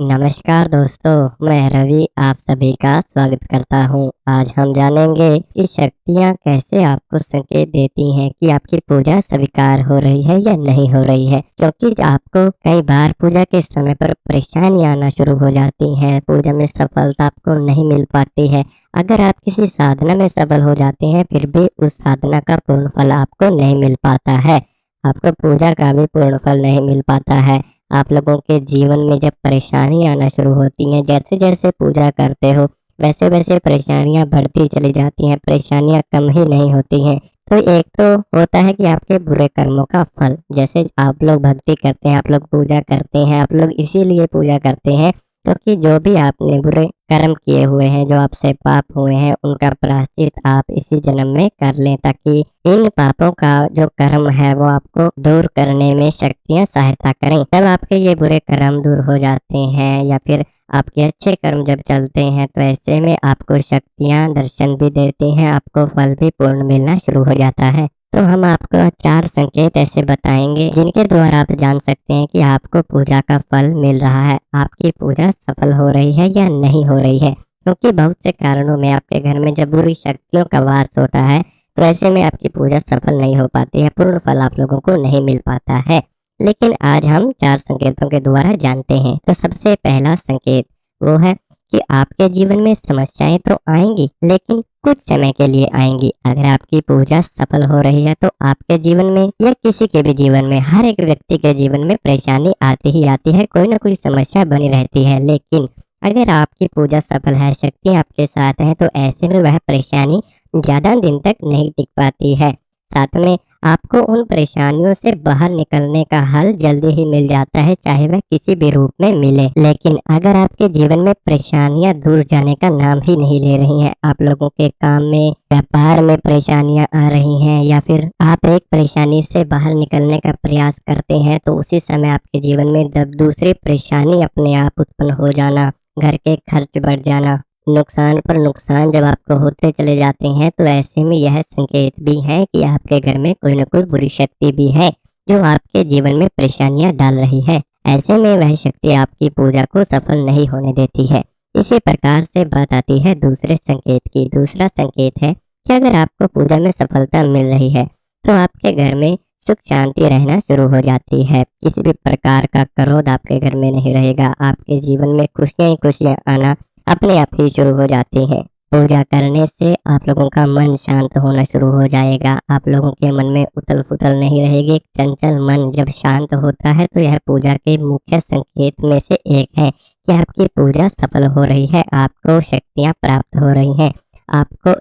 नमस्कार दोस्तों, मैं रवि आप सभी का स्वागत करता हूं। आज हम जानेंगे कि शक्तियां कैसे आपको संकेत देती हैं कि आपकी पूजा स्वीकार हो रही है या नहीं हो रही है। क्योंकि आपको कई बार पूजा के समय पर परेशानी आना शुरू हो जाती हैं, पूजा में सफलता आपको नहीं मिल पाती है। अगर आप किसी साधना में सफल हो जाते हैं, फिर भी उस साधना का पूर्ण फल आपको नहीं मिल पाता है। आपको पूजा का भी पूर्ण फल नहीं मिल पाता है। आप लोगों के जीवन में जब परेशानी आना शुरू होती हैं, जैसे जैसे पूजा करते हो वैसे वैसे परेशानियां बढ़ती चली जाती हैं, परेशानियां कम ही नहीं होती हैं। तो एक तो होता है कि आपके बुरे कर्मों का फल, जैसे आप लोग भक्ति करते हैं, आप लोग पूजा करते हैं, आप लोग इसीलिए पूजा करते हैं क्योंकि जो भी आपने बुरे कर्म किए हुए हैं, जो आपसे पाप हुए हैं, उनका प्रायश्चित आप इसी जन्म में कर लें, ताकि इन पापों का जो कर्म है वो आपको दूर करने में शक्तियां सहायता करें। जब आपके ये बुरे कर्म दूर हो जाते हैं या फिर आपके अच्छे कर्म जब चलते हैं, तो ऐसे में आपको शक्तियां दर्शन भी देती हैं, आपको फल भी पूर्ण मिलना शुरू हो जाता है। तो हम आपको 4 संकेत ऐसे बताएंगे जिनके द्वारा आप जान सकते हैं कि आपको पूजा का फल मिल रहा है, आपकी पूजा सफल हो रही है या नहीं हो रही है। क्योंकि बहुत से कारणों में आपके घर में जब बुरी शक्तियों का वास होता है, तो ऐसे में आपकी पूजा सफल नहीं हो पाती है, पूर्ण फल आप लोगों को नहीं मिल पाता है। लेकिन आज हम 4 संकेतों के द्वारा जानते हैं। तो सबसे पहला संकेत वो है कि आपके जीवन में समस्याएं तो आएंगी, लेकिन कुछ समय के लिए आएंगी। अगर आपकी पूजा सफल हो रही है, तो आपके जीवन में या किसी के भी जीवन में, हर एक व्यक्ति के जीवन में परेशानी आती ही आती है, कोई ना कोई समस्या बनी रहती है। लेकिन अगर आपकी पूजा सफल है, शक्ति आपके साथ है, तो ऐसे में वह परेशानी ज्यादा दिन तक नहीं टिक पाती है। साथ में आपको उन परेशानियों से बाहर निकलने का हल जल्दी ही मिल जाता है, चाहे वह किसी भी रूप में मिले। लेकिन अगर आपके जीवन में परेशानियां दूर जाने का नाम ही नहीं ले रही हैं, आप लोगों के काम में, व्यापार में परेशानियां आ रही हैं, या फिर आप एक परेशानी से बाहर निकलने का प्रयास करते हैं, तो उसी समय आपके जीवन में जब दूसरी परेशानी अपने आप उत्पन्न हो जाना, घर के खर्च बढ़ जाना, नुकसान पर नुकसान जब आपको होते चले जाते हैं, तो ऐसे में यह संकेत भी है कि आपके घर में कोई न कोई बुरी शक्ति भी है जो आपके जीवन में परेशानियां डाल रही है। ऐसे में वह शक्ति आपकी पूजा को सफल नहीं होने देती है। इसी प्रकार से बात आती है दूसरे संकेत की। दूसरा संकेत है कि अगर आपको पूजा में सफलता मिल रही है, तो आपके घर में सुख शांति रहना शुरू हो जाती है। किसी भी प्रकार का क्रोध आपके घर में नहीं रहेगा। आपके जीवन में खुशियां ही खुशियां आना अपने आप ही शुरू हो जाती है। पूजा करने से आप लोगों का मन शांत होना शुरू हो जाएगा। आप लोगों के मन में उथल पुथल नहीं रहेगी। चंचल मन जब शांत होता है, तो यह पूजा के मुख्य संकेत में से एक है कि आपकी पूजा सफल हो रही है, आपको शक्तियां प्राप्त हो रही हैं। आपको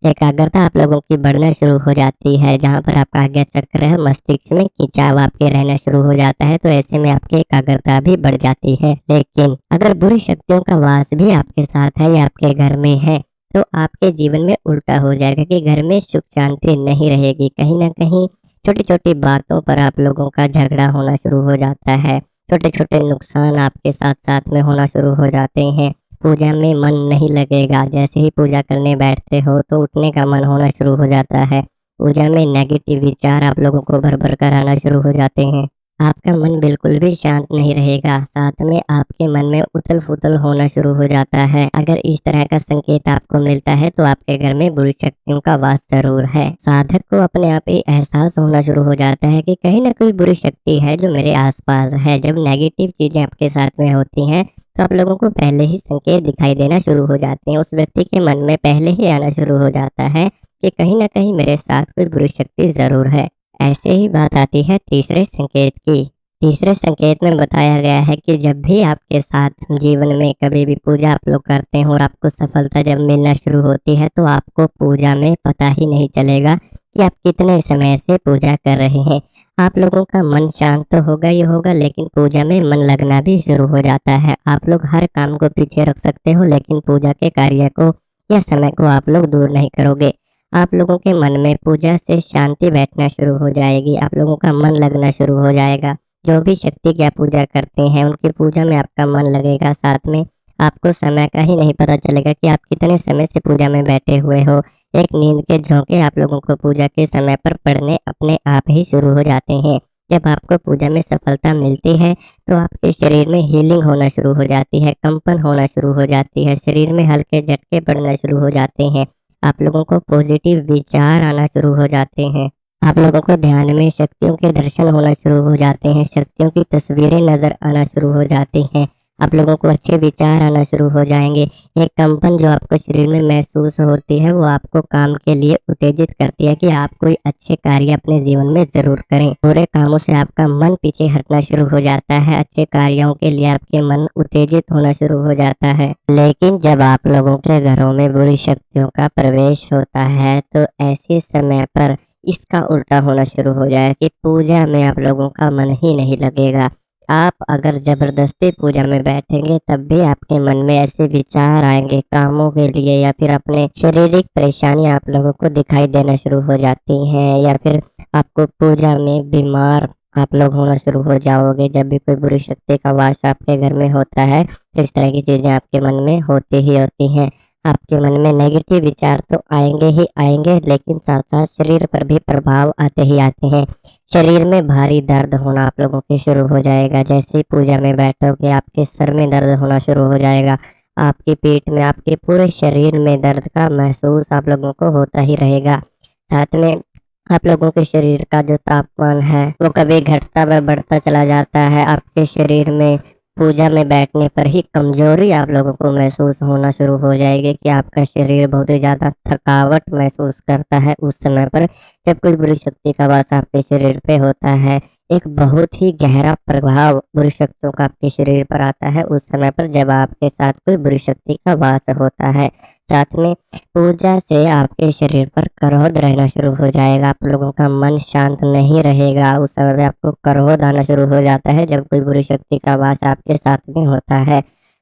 एकाग्रता आप लोगों की बढ़ना शुरू हो जाती है। जहाँ पर आपका आज्ञा चक्र है, मस्तिष्क में खिंचाव आपके रहना शुरू हो जाता है, तो ऐसे में आपकी एकाग्रता भी बढ़ जाती है। लेकिन अगर बुरी शक्तियों का वास भी आपके साथ है या आपके घर में है, तो आपके जीवन में उल्टा हो जाएगा कि घर में सुख शांति नहीं रहेगी। कहीं ना कहीं छोटी छोटी बातों पर आप लोगों का झगड़ा होना शुरू हो जाता है। छोटे छोटे नुकसान आपके साथ साथ में होना शुरू हो जाते हैं। पूजा में मन नहीं लगेगा। जैसे ही पूजा करने बैठते हो, तो उठने का मन होना शुरू हो जाता है। पूजा में नेगेटिव विचार आप लोगों को भर भर कर आना शुरू हो जाते हैं। आपका मन बिल्कुल भी शांत नहीं रहेगा। साथ में आपके मन में उथल पुथल होना शुरू हो जाता है। अगर इस तरह का संकेत आपको मिलता है, तो आपके घर में बुरी शक्तियों का वास जरूर है। साधक को अपने आप ही एहसास होना शुरू हो जाता है कि कहीं ना कोई बुरी शक्ति है जो मेरे आसपास है। जब नेगेटिव चीजें आपके साथ में होती हैं, तो आप लोगों को पहले ही संकेत दिखाई देना शुरू हो जाते हैं। उस व्यक्ति के मन में पहले ही आना शुरू हो जाता है कि कहीं ना कहीं मेरे साथ कोई बुरी शक्ति जरूर है। ऐसे ही बात आती है तीसरे संकेत की। तीसरे संकेत में बताया गया है कि जब भी आपके साथ जीवन में कभी भी पूजा आप लोग करते हैं और आपको सफलता जब मिलना शुरू होती है, तो आपको पूजा में पता ही नहीं चलेगा कि आप कितने समय से पूजा कर रहे हैं। आप लोगों का मन शांत तो होगा ही होगा, लेकिन पूजा में मन लगना भी शुरू हो जाता है। आप लोग हर काम को पीछे रख सकते हो, लेकिन पूजा के कार्य को या समय को आप लोग दूर नहीं करोगे। आप लोगों के मन में पूजा से शांति बैठना शुरू हो जाएगी। आप लोगों का मन लगना शुरू हो जाएगा। जो भी शक्ति की आप पूजा करते हैं, उनकी पूजा में आपका मन लगेगा। साथ में आपको समय का ही नहीं पता चलेगा कि आप कितने समय से पूजा में बैठे हुए हो। एक नींद के झोंके आप लोगों को पूजा के समय पर पड़ने अपने आप ही शुरू हो जाते हैं। जब आपको पूजा में सफलता मिलती है तो आपके शरीर में हीलिंग होना शुरू हो जाती है, कंपन होना शुरू हो जाती है, शरीर में हल्के झटके पड़ना शुरू हो जाते हैं। आप लोगों को पॉजिटिव विचार आना शुरू हो जाते हैं। आप लोगों को ध्यान में शक्तियों के दर्शन होना शुरू हो जाते हैं, शक्तियों की तस्वीरें नजर आना शुरू हो जाती हैं। आप लोगों को अच्छे विचार आना शुरू हो जाएंगे। एक कंपन जो आपको शरीर में महसूस होती है वो आपको काम के लिए उत्तेजित करती है कि आप कोई अच्छे कार्य अपने जीवन में जरूर करें। बुरे कामों से आपका मन पीछे हटना शुरू हो जाता है, अच्छे कार्यों के लिए आपके मन उत्तेजित होना शुरू हो जाता है। लेकिन जब आप लोगों के घरों में बुरी शक्तियों का प्रवेश होता है तो ऐसे समय पर इसका उल्टा होना शुरू हो जाए कि पूजा में आप लोगों का मन ही नहीं लगेगा। आप अगर जबरदस्ती पूजा में बैठेंगे तब भी आपके मन में ऐसे विचार आएंगे कामों के लिए, या फिर अपने शारीरिक परेशानियां आप लोगों को दिखाई देना शुरू हो जाती हैं, या फिर आपको पूजा में बीमार आप लोग होना शुरू हो जाओगे। जब भी कोई बुरी शक्ति का वास आपके घर में होता है तो इस तरह की चीजें आपके मन में होती ही होती हैं। आपके मन में नेगेटिव विचार तो आएंगे ही आएंगे, लेकिन साथ साथ शरीर पर भी प्रभाव आते ही आते हैं। शरीर में भारी दर्द होना आप लोगों के शुरू हो जाएगा। जैसे ही पूजा में बैठोगे आपके सर में दर्द होना शुरू हो जाएगा, आपकी पीठ में, आपके पूरे शरीर में दर्द का महसूस आप लोगों को होता ही रहेगा। साथ में आप लोगों के शरीर का जो तापमान है वो कभी घटता व बढ़ता चला जाता है। आपके शरीर में पूजा में बैठने पर ही कमजोरी आप लोगों को महसूस होना शुरू हो जाएगी कि आपका शरीर बहुत ही ज्यादा थकावट महसूस करता है उस समय पर जब कोई बुरी शक्ति का वास आपके शरीर पे होता है। एक बहुत ही गहरा प्रभाव बुरी शक्तियों का आपके शरीर पर आता है उस समय पर जब आपके साथ कोई बुरी शक्ति का वास होता है। साथ में पूजा से आपके शरीर पर क्रोध रहना शुरू हो जाएगा। आप लोगों का मन शांत नहीं रहेगा। उस समय पे आपको क्रोध आना शुरू हो जाता है जब कोई बुरी शक्ति का वास आपके साथ में होता है।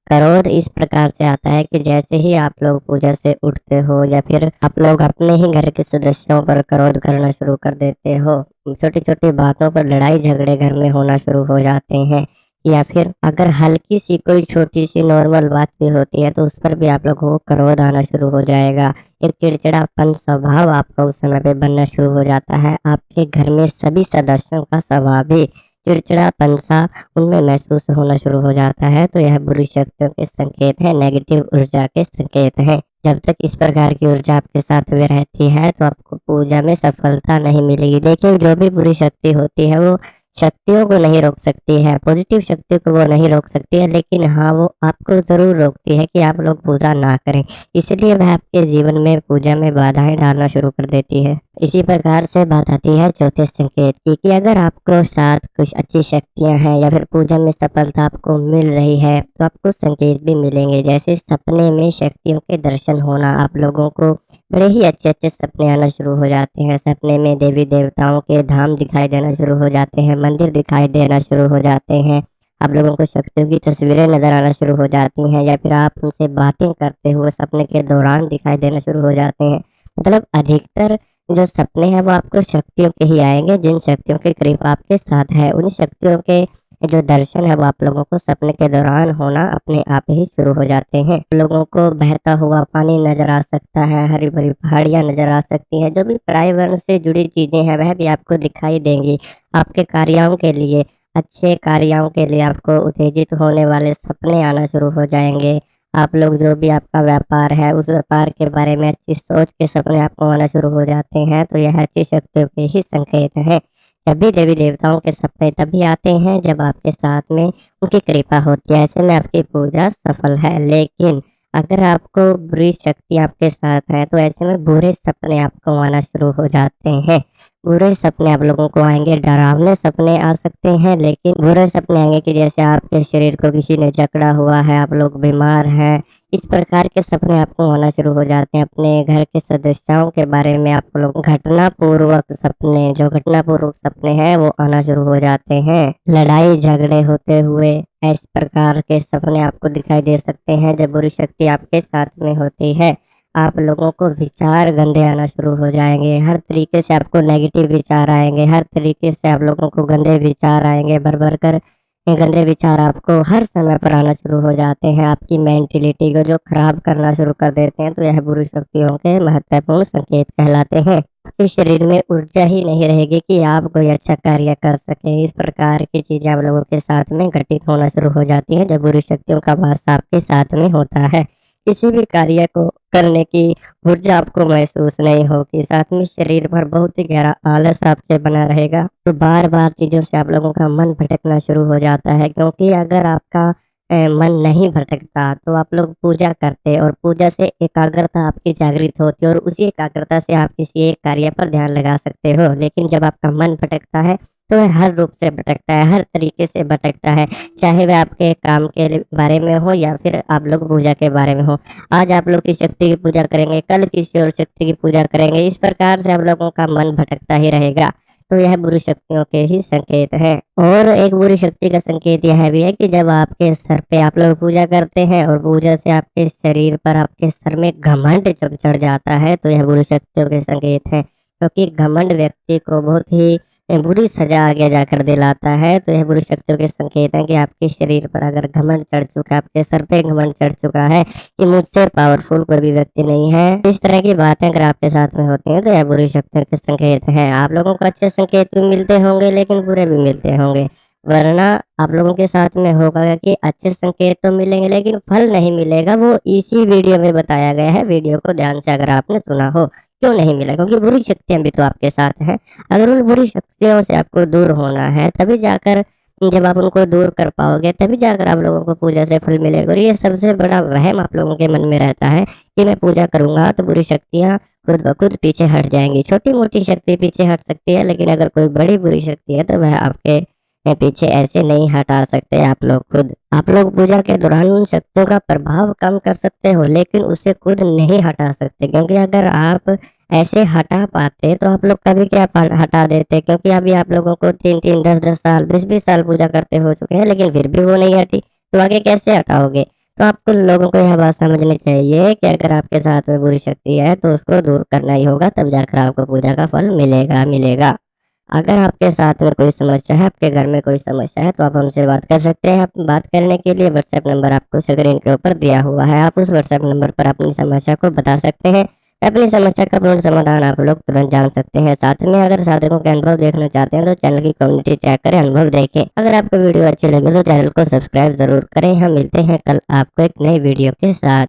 क्रोध इस प्रकार से आता है कि जैसे ही आप लोग पूजा से उठते हो या फिर आप लोग अपने ही घर के सदस्यों पर क्रोध करना शुरू कर देते हो, छोटी छोटी बातों पर लड़ाई झगड़े घर में होना शुरू हो जाते हैं, या फिर अगर हल्की सी कोई छोटी सी नॉर्मल बात भी होती है तो उस पर भी आप लोगों को क्रोध आना शुरू हो जाएगा। एक चिड़चिड़ापन स्वभाव आपका उस समय पे बनना शुरू हो जाता है। आपके घर में सभी सदस्यों का स्वभाव भी चिड़चिड़ापन सा उनमें महसूस होना शुरू हो जाता है। तो यह बुरी शक्तियों के संकेत है, नेगेटिव ऊर्जा के संकेत है। जब तक इस प्रकार की ऊर्जा आपके साथ में रहती है तो आपको पूजा में सफलता नहीं मिलेगी। लेकिन जो भी बुरी शक्ति होती है वो शक्तियों को नहीं रोक सकती है, पॉजिटिव शक्ति को वो नहीं रोक सकती है, लेकिन हाँ वो आपको जरूर रोकती है कि आप लोग पूजा ना करें। इसलिए वह आपके जीवन में पूजा में बाधाएं डालना शुरू कर देती है। इसी प्रकार से बात आती है चौथे संकेत की कि अगर आपको साथ कुछ अच्छी शक्तियां हैं या फिर पूजा में सफलता आपको मिल रही है तो आपको संकेत भी मिलेंगे। जैसे सपने में शक्तियों के दर्शन होना, आप लोगों को बड़े ही अच्छे अच्छे सपने आना शुरू हो जाते हैं। सपने में देवी देवताओं के धाम दिखाई देना शुरू हो जाते हैं, मंदिर दिखाई देना शुरू हो जाते हैं। आप लोगों को शक्तियों की तस्वीरें नजर आना शुरू हो जाती हैं, या फिर आप उनसे बातें करते हुए सपने के दौरान दिखाई देना शुरू हो जाते हैं। मतलब अधिकतर जो सपने हैं वो आपको शक्तियों के ही आएंगे। जिन शक्तियों के करीब आपके साथ है उन शक्तियों के जो दर्शन है वो आप लोगों को सपने के दौरान होना अपने आप ही शुरू हो जाते हैं। लोगों को बहता हुआ पानी नजर आ सकता है, हरी भरी पहाड़ियां नजर आ सकती हैं। जो भी पर्यावरण से जुड़ी चीजें हैं वह भी आपको दिखाई देंगी। आपके कार्यों के लिए, अच्छे कार्यों के लिए आपको उत्तेजित होने वाले सपने आना शुरू हो जाएंगे। आप लोग जो भी आपका व्यापार है उस व्यापार के बारे में अच्छी सोच के सपने आपको आना शुरू हो जाते हैं। तो यह अच्छी शक्तियों के ही संकेत है। जब भी देवी देवताओं के सपने तभी आते हैं जब आपके साथ में उनकी कृपा होती है। ऐसे में आपकी पूजा सफल है। लेकिन अगर आपको बुरी शक्ति आपके साथ है तो ऐसे में बुरे सपने आपको आना शुरू हो जाते हैं। बुरे सपने आप लोगों को आएंगे, डरावने सपने आ सकते हैं, लेकिन बुरे सपने आएंगे कि जैसे आपके शरीर को किसी ने जकड़ा हुआ है, आप लोग बीमार हैं। इस प्रकार के सपने आपको आना शुरू हो जाते हैं। अपने घर के सदस्यों के बारे में आप लोग घटना पूर्वक सपने, जो घटना पूर्वक सपने हैं वो आना शुरू हो जाते हैं। लड़ाई झगड़े होते हुए इस प्रकार के सपने आपको दिखाई दे सकते हैं जब बुरी शक्ति आपके साथ में होती है। आप लोगों को विचार गंदे आना शुरू हो जाएंगे। हर तरीके से आपको नेगेटिव विचार आएंगे, हर तरीके से आप लोगों को गंदे विचार आएंगे। भर भर कर ये गंदे विचार आपको हर समय पर आना शुरू हो जाते हैं, आपकी मेंटलिटी को जो खराब करना शुरू कर देते हैं। तो यह बुरी शक्तियों के महत्वपूर्ण संकेत कहलाते हैं। आपके शरीर में ऊर्जा ही नहीं रहेगी कि आप कोई अच्छा कार्य कर सकें। इस प्रकार की चीज़ें आप लोगों के साथ में घटित होना शुरू हो जाती हैं जब बुरी शक्तियों का वास आपके साथ में होता है। किसी भी कार्य को करने की ऊर्जा आपको महसूस नहीं होगी, साथ में शरीर पर बहुत ही गहरा आलस आपके बना रहेगा। तो बार-बार चीज़ों से आप लोगों का मन भटकना शुरू हो जाता है, क्योंकि अगर आपका मन नहीं भटकता तो आप लोग पूजा करते और पूजा से एकाग्रता आपकी जागृत होती है और उसी एकाग्रता से आप किसी एक कार्य पर ध्यान लगा सकते हो। लेकिन जब आपका मन भटकता है तो वह हर रूप से भटकता है, हर तरीके से भटकता है, चाहे वह आपके काम के बारे में हो या फिर आप लोग पूजा के बारे में हो। आज आप लोग किस शक्ति की पूजा करेंगे, कल किसी और शक्ति की पूजा करेंगे, इस प्रकार से आप लोगों का मन भटकता ही रहेगा। तो यह बुरी शक्तियों के ही संकेत है। और एक बुरी शक्ति का संकेत यह भी है कि जब आपके सर पे आप लोग पूजा करते हैं और पूजा से आपके शरीर पर, आपके सर में घमंड जब चढ़ जाता है, तो यह बुरी शक्तियों के संकेत है, क्योंकि घमंड व्यक्ति को बहुत ही बुरी सजा आगे जाकर दिलाता है। तो यह बुरी शक्तियों के संकेत है कि आपके शरीर पर अगर घमंड चढ़ चुका है, आपके सर पे घमंड चढ़ चुका है कि मुझसे पावरफुल कोई भी व्यक्ति नहीं है, इस तरह की बातें अगर आपके साथ में होती हैं तो यह बुरी शक्तियों के संकेत है। आप लोगों को अच्छे संकेत भी मिलते होंगे लेकिन बुरे भी मिलते होंगे, वरना आप लोगों के साथ में होगा कि अच्छे संकेत तो मिलेंगे लेकिन फल नहीं मिलेगा। वो इसी वीडियो में बताया गया है, वीडियो को ध्यान से अगर आपने सुना हो। क्यों नहीं मिलेगा? क्योंकि बुरी शक्तियां भी तो आपके साथ हैं। अगर उन बुरी शक्तियों से आपको दूर होना है, तभी जाकर, जब आप उनको दूर कर पाओगे तभी जाकर आप लोगों को पूजा से फल मिलेगा। और ये सबसे बड़ा वहम आप लोगों के मन में रहता है कि मैं पूजा करूंगा तो बुरी शक्तियां खुद ब खुद पीछे हट जाएंगी। छोटी मोटी शक्ति पीछे हट सकती है, लेकिन अगर कोई बड़ी बुरी शक्ति है तो वह आपके पीछे ऐसे नहीं हटा सकते आप लोग खुद। आप लोग पूजा के दौरान उन शक्तियों का प्रभाव कम कर सकते हो, लेकिन उसे खुद नहीं हटा सकते, क्योंकि अगर आप ऐसे हटा पाते तो आप लोग कभी क्या हटा देते। क्योंकि अभी आप लोगों को 3-3, 10-10 साल, 20-20 साल पूजा करते हो चुके हैं, लेकिन फिर भी वो नहीं हटी, तो आगे कैसे हटाओगे? तो आपको लोगों को यह बात समझनी चाहिए कि अगर आपके साथ में बुरी शक्ति है तो उसको दूर करना ही होगा, तब जाकर आपको पूजा का फल मिलेगा मिलेगा। अगर आपके साथ में कोई समस्या है, आपके घर में कोई समस्या है, तो आप हमसे बात कर सकते हैं। आप बात करने के लिए व्हाट्सएप नंबर आपको स्क्रीन के ऊपर दिया हुआ है, आप उस व्हाट्सएप नंबर पर अपनी समस्या को बता सकते हैं। अपनी समस्या का पूर्ण समाधान आप लोग तुरंत जान सकते हैं। साथ में अगर साधकों के अनुभव देखना चाहते हैं तो चैनल की कम्युनिटी चेक करें, अनुभव देखें। अगर आपको वीडियो अच्छी लगे तो चैनल को सब्सक्राइब जरूर करें। हम मिलते हैं कल आपको एक नई वीडियो के साथ।